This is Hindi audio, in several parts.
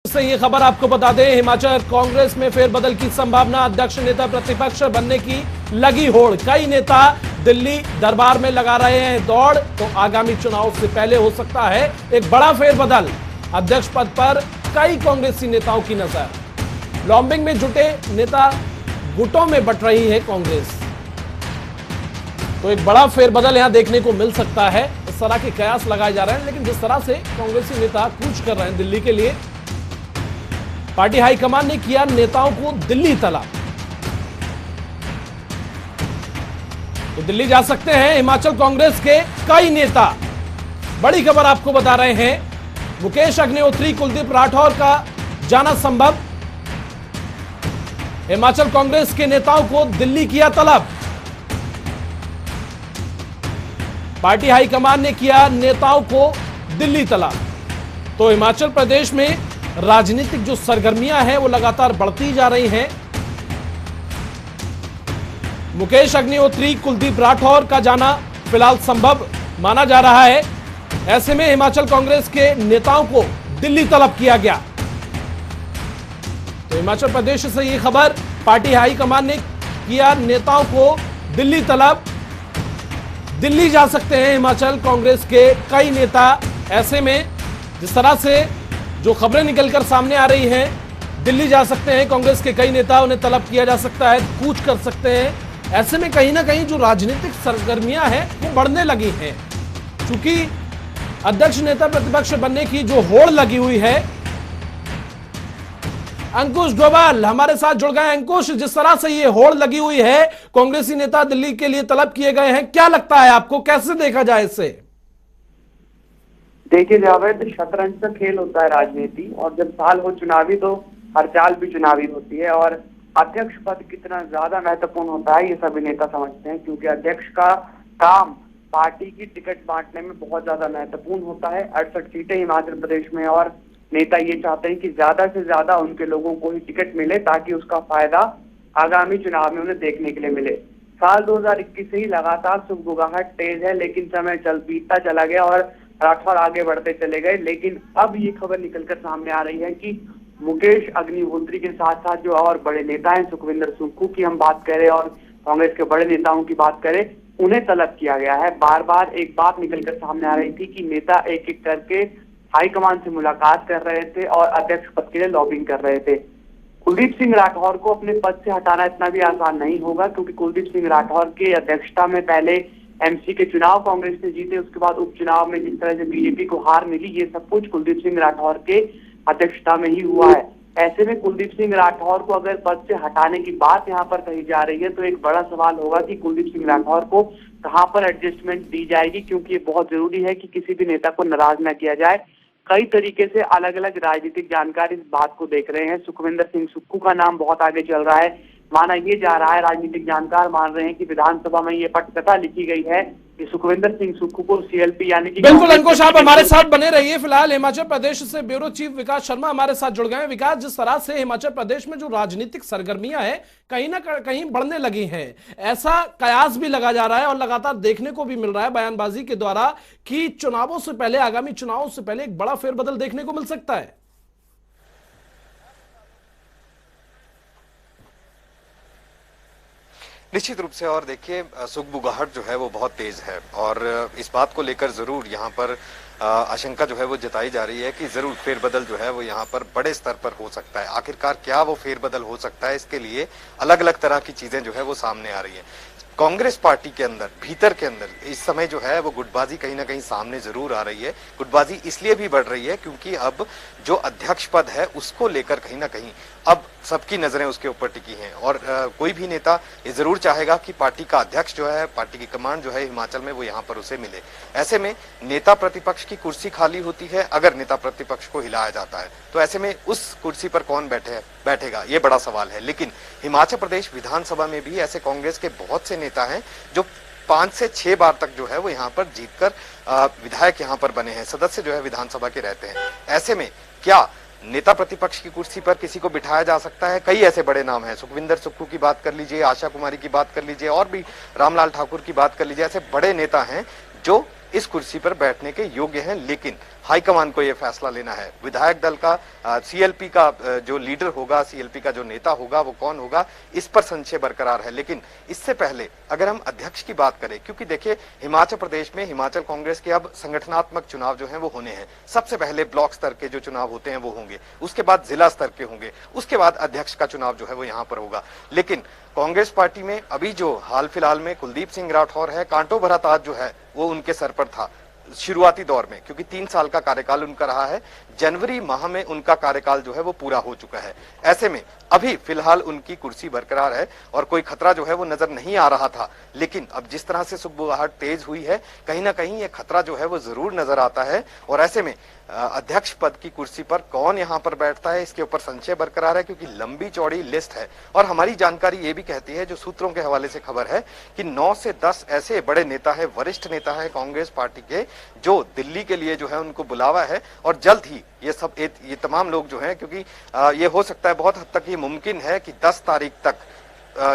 से ये खबर आपको बता दें, हिमाचल कांग्रेस में फेरबदल की संभावना, अध्यक्ष नेता प्रतिपक्ष बनने की लगी होड़। कई नेता दिल्ली दरबार में लगा रहे हैं दौड़, तो आगामी चुनाव से पहले हो सकता है एक बड़ा फेरबदल। अध्यक्ष पद पर कई कांग्रेसी नेताओं की नजर। लॉबिंग में जुटे नेता गुटों में बंट रही है कांग्रेस, तो एक बड़ा फेरबदल यहां देखने को मिल सकता है। इस तरह के कयास लगाए जा रहे हैं, लेकिन जिस तरह से कांग्रेसी नेता कूच कर रहे हैं दिल्ली के लिए, पार्टी हाईकमान ने किया नेताओं को दिल्ली तलब। तो दिल्ली जा सकते हैं हिमाचल कांग्रेस के कई नेता। बड़ी खबर आपको बता रहे हैं, मुकेश अग्निहोत्री, कुलदीप राठौर का जाना संभव। हिमाचल कांग्रेस के नेताओं को दिल्ली किया तलब। पार्टी हाईकमान ने किया नेताओं को दिल्ली तलब। तो हिमाचल प्रदेश में राजनीतिक जो सरगर्मियां हैं वो लगातार बढ़ती जा रही हैं। मुकेश अग्निहोत्री, कुलदीप राठौर का जाना फिलहाल संभव माना जा रहा है। ऐसे में हिमाचल कांग्रेस के नेताओं को दिल्ली तलब किया गया। तो हिमाचल प्रदेश से यह खबर, पार्टी हाईकमान ने किया नेताओं को दिल्ली तलब। दिल्ली जा सकते हैं हिमाचल कांग्रेस के कई नेता। ऐसे में जिस तरह से जो खबरें निकलकर सामने आ रही हैं, दिल्ली जा सकते हैं कांग्रेस के कई नेता, उन्हें तलब किया जा सकता है, कूच कर सकते हैं। ऐसे में कहीं ना कहीं जो राजनीतिक सरगर्मियां हैं वो बढ़ने लगी हैं, क्योंकि अध्यक्ष नेता प्रतिपक्ष बनने की जो होड़ लगी हुई है। अंकुश डोभाल हमारे साथ जुड़ गए। अंकुश, जिस तरह से ये होड़ लगी हुई है, कांग्रेसी नेता दिल्ली के लिए तलब किए गए हैं, क्या लगता है आपको, कैसे देखा जाए इसे? देखिए जावेद, शतरंज का खेल होता है राजनीति, और जब साल हो चुनावी तो हर चाल भी चुनावी होती है। और अध्यक्ष पद कितना ज्यादा महत्वपूर्ण होता है ये सभी नेता समझते हैं, क्योंकि अध्यक्ष का काम पार्टी की टिकट बांटने में बहुत ज्यादा महत्वपूर्ण होता है। 68 सीटें हिमाचल प्रदेश में, और नेता ये चाहते हैं कि ज्यादा से ज्यादा उनके लोगों को ही टिकट मिले, ताकि उसका फायदा आगामी चुनाव में उन्हें देखने के लिए मिले। साल 2021 से ही लगातार सुगबुगाहट तेज है, लेकिन समय बीतता चला गया और राठौर आगे बढ़ते चले गए। लेकिन अब ये खबर निकलकर सामने आ रही है कि मुकेश अग्निहोत्री के साथ साथ जो और बड़े नेता हैं, सुखविंदर सुक्खू की हम बात करें और कांग्रेस के बड़े नेताओं की बात करें, उन्हें तलब किया गया है। बार बार एक बात निकलकर सामने आ रही थी कि नेता एक एक करके हाईकमान से मुलाकात कर रहे थे और अध्यक्ष पद के लिए लॉबिंग कर रहे थे। कुलदीप सिंह राठौर को अपने पद से हटाना इतना भी आसान नहीं होगा, क्योंकि कुलदीप सिंह राठौर की अध्यक्षता में पहले एमसी के चुनाव कांग्रेस ने जीते, उसके बाद उपचुनाव में जिस तरह से बीजेपी को हार मिली, ये सब कुछ कुलदीप सिंह राठौर के अध्यक्षता में ही हुआ है। ऐसे में कुलदीप सिंह राठौर को अगर पद से हटाने की बात यहाँ पर कही जा रही है, तो एक बड़ा सवाल होगा कि कुलदीप सिंह राठौर को कहाँ पर एडजस्टमेंट दी जाएगी, क्योंकि ये बहुत जरूरी है कि किसी भी नेता को नाराज न किया जाए। कई तरीके से अलग अलग राजनीतिक जानकार इस बात को देख रहे हैं। सुखविंदर सिंह सुक्खू का नाम बहुत आगे चल रहा है। माना ये जा रहा है, राजनीतिक जानकार मान रहे हैं कि विधानसभा में ये पटकथा लिखी गई है कि सुखविंदर सिंह सुक्खू को सीएलपी यानी कि बिल्कुल। अंकुश, आप हमारे साथ बने रहिए। फिलहाल हिमाचल प्रदेश से ब्यूरो चीफ विकास शर्मा हमारे साथ जुड़ गए हैं। विकास, जिस तरह से हिमाचल प्रदेश में जो राजनीतिक सरगर्मियां हैं कहीं ना कहीं बढ़ने लगी हैं, ऐसा कयास भी लगा जा रहा है और लगातार देखने को भी मिल रहा है बयानबाजी के द्वारा कि चुनावों से पहले, आगामी चुनावों से पहले एक बड़ा फेरबदल देखने को मिल सकता है। निश्चित रूप से, और देखिए सुगबुगाहट जो है वो बहुत तेज है, और इस बात को लेकर जरूर यहाँ पर आशंका जो है वो जताई जा रही है कि जरूर फेरबदल जो है वो यहाँ पर बड़े स्तर पर हो सकता है। आखिरकार क्या वो फेरबदल हो सकता है, इसके लिए अलग अलग तरह की चीजें जो है वो सामने आ रही है। कांग्रेस पार्टी के अंदर, भीतर के अंदर इस समय जो है वो गुटबाजी कहीं ना कहीं सामने जरूर आ रही है। गुटबाजी इसलिए भी बढ़ रही है क्योंकि अब जो अध्यक्ष पद है उसको लेकर कहीं ना कहीं अब सबकी नजरें उसके ऊपर टिकी हैं, और कोई भी नेता ये जरूर चाहेगा कि पार्टी का अध्यक्ष जो है, पार्टी की कमान जो है हिमाचल में, वो यहाँ पर उसे मिले। ऐसे में नेता प्रतिपक्ष की कुर्सी खाली होती है। अगर नेता प्रतिपक्ष को हिलाया जाता है तो ऐसे में उस कुर्सी पर कौन बैठेगा, ये बड़ा सवाल है। लेकिन हिमाचल प्रदेश विधानसभा में भी ऐसे कांग्रेस के बहुत से नेता हैं जो 5 से 6 बार तक जो है वो यहाँ पर जीतकर विधायक यहाँ पर बने हैं, सदस्य जो है विधानसभा के रहते हैं। ऐसे में क्या नेता प्रतिपक्ष की कुर्सी पर किसी को बिठाया जा सकता है? कई ऐसे बड़े नाम हैं, सुखविंदर सुक्खू की बात कर लीजिए, आशा कुमारी की बात कर लीजिए, और भी रामलाल ठाकुर की बात कर लीजिए। ऐसे बड़े नेता हैं जो इस कुर्सी पर बैठने के योग्य हैं। लेकिन हाईकमान को यह फैसला लेना है। विधायक दल का सीएलपी का जो लीडर होगा, सीएलपी का जो नेता होगा वो कौन होगा, इस पर संशय बरकरार है। लेकिन इससे पहले अगर हम अध्यक्ष की बात करें, क्योंकि देखिए हिमाचल प्रदेश में हिमाचल कांग्रेस के अब संगठनात्मक चुनाव जो है वो होने हैं। सबसे पहले ब्लॉक स्तर के जो चुनाव होते हैं वो होंगे, उसके बाद जिला स्तर के होंगे, उसके बाद अध्यक्ष का चुनाव जो है वो यहाँ पर होगा। लेकिन कांग्रेस पार्टी में अभी जो हाल फिलहाल में कुलदीप सिंह राठौर है, कांटो भरा ताज जो है वो उनके सर पर था शुरुआती दौर में, क्योंकि 3 साल का कार्यकाल उनका रहा है। जनवरी माह में उनका कार्यकाल जो है वो पूरा हो चुका है। ऐसे में अभी फिलहाल उनकी कुर्सी बरकरार है और कोई खतरा जो है वो नजर नहीं आ रहा था। लेकिन अब जिस तरह से सुगबुगाहट तेज हुई है, कहीं ना कहीं ये खतरा जो है वो जरूर नजर आता है। और ऐसे में अध्यक्ष पद की कुर्सी पर कौन यहां पर बैठता है, इसके ऊपर संशय बरकरार है, क्योंकि लंबी चौड़ी लिस्ट है। और हमारी जानकारी ये भी कहती है, जो सूत्रों के हवाले से खबर है, कि 9 से 10 ऐसे बड़े नेता है, वरिष्ठ नेता है कांग्रेस पार्टी के, जो दिल्ली के लिए जो है उनको बुलावा है। और जल्द ही ये तमाम लोग जो हैं, क्योंकि ये हो सकता है, बहुत हद तक ये मुमकिन है कि 10 तारीख तक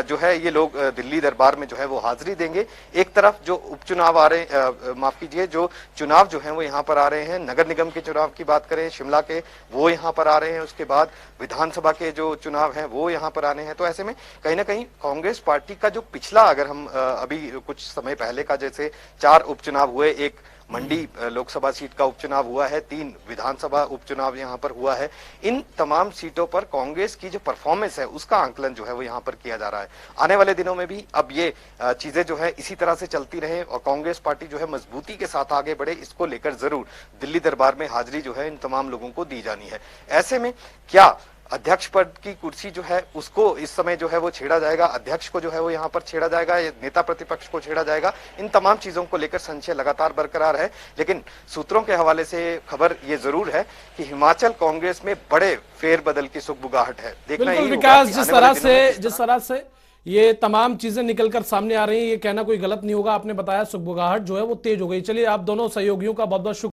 जो है ये लोग दिल्ली दरबार में जो है वो हाजिरी देंगे। एक तरफ जो उपचुनाव आ रहे, माफ कीजिए, जो चुनाव जो है वो यहाँ पर आ रहे हैं, नगर निगम के चुनाव की बात करें शिमला के, वो यहाँ पर आ रहे हैं। उसके बाद विधानसभा के जो चुनाव हैं वो यहाँ पर आने हैं। तो ऐसे में कहीं ना कहीं कांग्रेस पार्टी का जो पिछला, अगर हम अभी कुछ समय पहले का, जैसे 4 उपचुनाव हुए, एक मंडी लोकसभा सीट का उपचुनाव हुआ है, 3 विधानसभा उपचुनाव यहाँ पर हुआ है। इन तमाम सीटों पर कांग्रेस की जो परफॉर्मेंस है उसका आंकलन जो है वो यहाँ पर किया जा रहा है। आने वाले दिनों में भी अब ये चीजें जो है इसी तरह से चलती रहे और कांग्रेस पार्टी जो है मजबूती के साथ आगे बढ़े, इसको लेकर जरूर दिल्ली दरबार में हाजिरी जो है इन तमाम लोगों को दी जानी है। ऐसे में क्या अध्यक्ष पद की कुर्सी जो है उसको इस समय जो है वो छेड़ा जाएगा, अध्यक्ष को जो है वो यहाँ पर छेड़ा जाएगा, नेता प्रतिपक्ष को छेड़ा जाएगा, इन तमाम चीजों को लेकर संशय लगातार बरकरार है। लेकिन सूत्रों के हवाले से खबर ये जरूर है कि हिमाचल कांग्रेस में बड़े फेरबदल की सुगबुगाहट है। देखना बिल्कुल यही विकास, होगा जिस तरह से ये तमाम चीजें निकलकर सामने आ रही हैं, ये कहना कोई गलत नहीं होगा। आपने बताया सुगबुगाहट जो है वो तेज हो गई। चलिए, आप दोनों सहयोगियों का बहुत बहुत शुक्रिया।